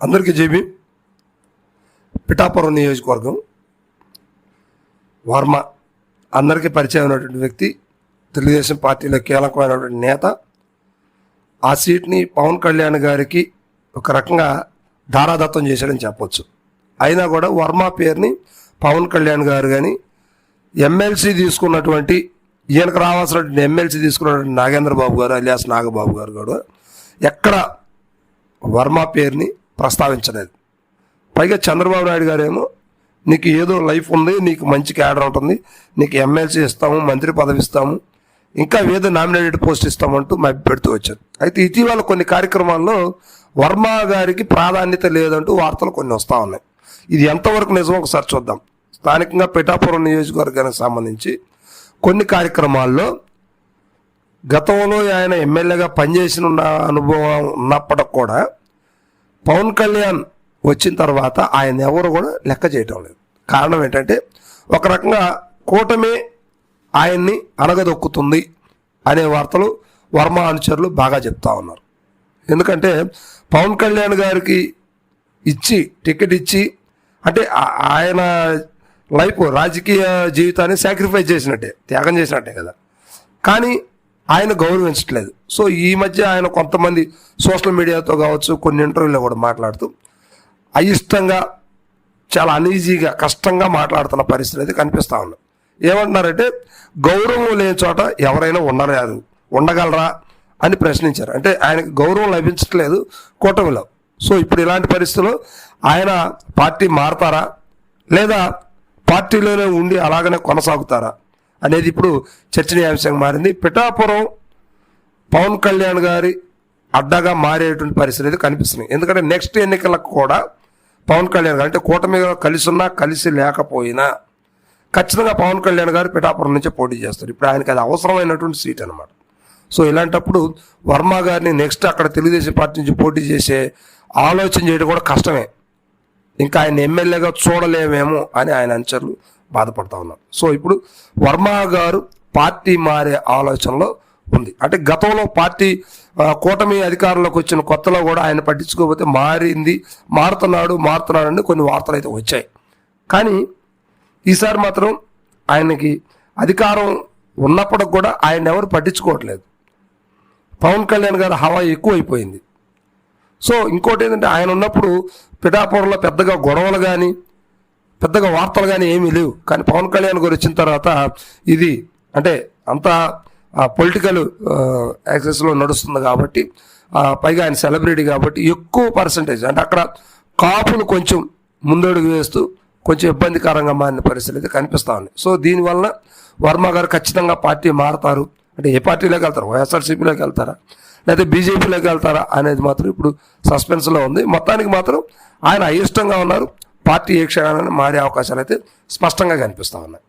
అందరికీ జేబీ. పిఠాపురం నియోజకవర్గం వర్మ అందరికీ పరిచయం అయినటువంటి వ్యక్తి, తెలుగుదేశం పార్టీలో కీలకమైనటువంటి నేత. ఆ సీట్ని పవన్ కళ్యాణ్ గారికి ఒక రకంగా ధారాదత్తం చేశాడని చెప్పొచ్చు. అయినా కూడా వర్మ పేరుని పవన్ కళ్యాణ్ గారు కానీ ఎమ్మెల్సీ తీసుకున్నటువంటి ఈయనకు రావాల్సినటువంటి ఎమ్మెల్సీ తీసుకున్నటువంటి నాగేంద్ర బాబు గారు అలియాస్ నాగబాబు గారు కూడా ఎక్కడ వర్మ పేరుని ప్రస్తావించలేదు. పైగా చంద్రబాబు నాయుడు గారేమో నీకు ఏదో లైఫ్ ఉంది, నీకు మంచి క్యాడర్ ఉంటుంది, నీకు ఎమ్మెల్సీ ఇస్తాము, మంత్రి పదవి ఇస్తాము, ఇంకా ఏదో నామినేటెడ్ పోస్ట్ ఇస్తామంటూ మభ్య పెడుతూ వచ్చారు. అయితే ఇటీవల కొన్ని కార్యక్రమాల్లో వర్మ గారికి ప్రాధాన్యత లేదంటూ వార్తలు కొన్ని వస్తూ ఉన్నాయి. ఇది ఎంతవరకు నిజం ఒకసారి చూద్దాం. స్థానికంగా పిఠాపురం నియోజకవర్గానికి సంబంధించి కొన్ని కార్యక్రమాల్లో గతంలో ఆయన ఎమ్మెల్యేగా పనిచేసిన అనుభవం ఉన్నప్పటికి కూడా పవన్ కళ్యాణ్ వచ్చిన తర్వాత ఆయన ఎవరు కూడా లెక్క చేయటం లేదు. కారణం ఏంటంటే ఒక రకంగా కూటమి ఆయన్ని అనగదొక్కుతుంది అనే వార్తలు వర్మ అనుచరులు బాగా చెప్తా ఉన్నారు. ఎందుకంటే పవన్ కళ్యాణ్ గారికి టికెట్ ఇచ్చి అంటే ఆయన లైఫ్ రాజకీయ జీవితాన్ని సాక్రిఫైస్ చేసినట్టే, త్యాగం చేసినట్టే కదా. కానీ ఆయన గౌరవించట్లేదు. సో ఈ మధ్య ఆయన కొంతమంది సోషల్ మీడియాతో కావచ్చు, కొన్ని ఇంటర్వ్యూలో కూడా మాట్లాడుతూ అయిష్టంగా, చాలా అనీజీగా, కష్టంగా మాట్లాడుతున్న పరిస్థితి అయితే కనిపిస్తూ ఉంది. ఏమంటున్నారంటే గౌరవం లేని చోట ఎవరైనా ఉండగలరా అని ప్రశ్నించారు. అంటే ఆయనకు గౌరవం లభించట్లేదు కూటమిలో. సో ఇప్పుడు ఇలాంటి పరిస్థితుల్లో ఆయన పార్టీ మారతారా లేదా పార్టీలోనే ఉండి అలాగనే కొనసాగుతారా అనేది ఇప్పుడు చర్చనీయాంశంగా మారింది. పిఠాపురం పవన్ కళ్యాణ్ గారి అడ్డగా మారేటువంటి పరిస్థితి కనిపిస్తుంది. ఎందుకంటే నెక్స్ట్ ఎన్నికలకు కూడా పవన్ కళ్యాణ్ గారు అంటే కూటమిగా కలిసి ఉన్నా కలిసి లేకపోయినా ఖచ్చితంగా పవన్ కళ్యాణ్ గారు పిఠాపురం నుంచే పోటీ చేస్తారు. ఇప్పుడు ఆయనకి అది అవసరమైనటువంటి సీట్ అనమాట. సో ఇలాంటప్పుడు వర్మ గారిని నెక్స్ట్ అక్కడ తెలుగుదేశం పార్టీ నుంచి పోటీ చేసే ఆలోచన చేయడం కూడా కష్టమే. ఇంకా ఆయన ఎమ్మెల్యేగా చూడలేమేమో అని ఆయన అనుచరులు బాధపడతా ఉన్నారు. సో ఇప్పుడు వర్మ గారు పార్టీ మారే ఆలోచనలో ఉంది. అంటే గతంలో పార్టీ కూటమి అధికారంలోకి వచ్చిన కొత్తలో కూడా ఆయన పట్టించుకోకపోతే మారుతున్నాడని కొన్ని వార్తలు అయితే వచ్చాయి. కానీ ఈసారి మాత్రం ఆయనకి అధికారం ఉన్నప్పటికి కూడా ఆయన ఎవరు పట్టించుకోవట్లేదు. పవన్ కళ్యాణ్ గారు హవా ఎక్కువైపోయింది. సో ఇంకోటి ఏంటంటే ఆయన ఉన్నప్పుడు పిఠాపురంలో పెద్దగా గొడవలు కానీ పెద్దగా వార్తలు కానీ ఏమీ లేవు. కానీ పవన్ కళ్యాణ్ గారు వచ్చిన తర్వాత ఇది అంటే అంతా పొలిటికల్ యాక్సెస్లో నడుస్తుంది కాబట్టి, పైగా ఆయన సెలబ్రిటీ కాబట్టి ఎక్కువ పర్సంటేజ్ అంటే అక్కడ కాపులు కొంచెం ముందడుగు వేస్తూ కొంచెం ఇబ్బందికరంగా మారిన పరిస్థితి అయితే కనిపిస్తూ ఉంది. సో దీనివల్ల వర్మ గారు ఖచ్చితంగా పార్టీ మారతారు అంటే ఏ పార్టీలోకి వెళ్తారు, వైఎస్ఆర్సీపీలోకి వెళ్తారా లేదా బీజేపీలోకి వెళ్తారా అనేది మాత్రం ఇప్పుడు సస్పెన్స్లో ఉంది. మొత్తానికి మాత్రం ఆయన అయిష్టంగా ఉన్నారు. పార్టీ ఏ క్షణాన్ని మారే అవకాశాలు అయితే స్పష్టంగా కనిపిస్తూ ఉన్నాయి.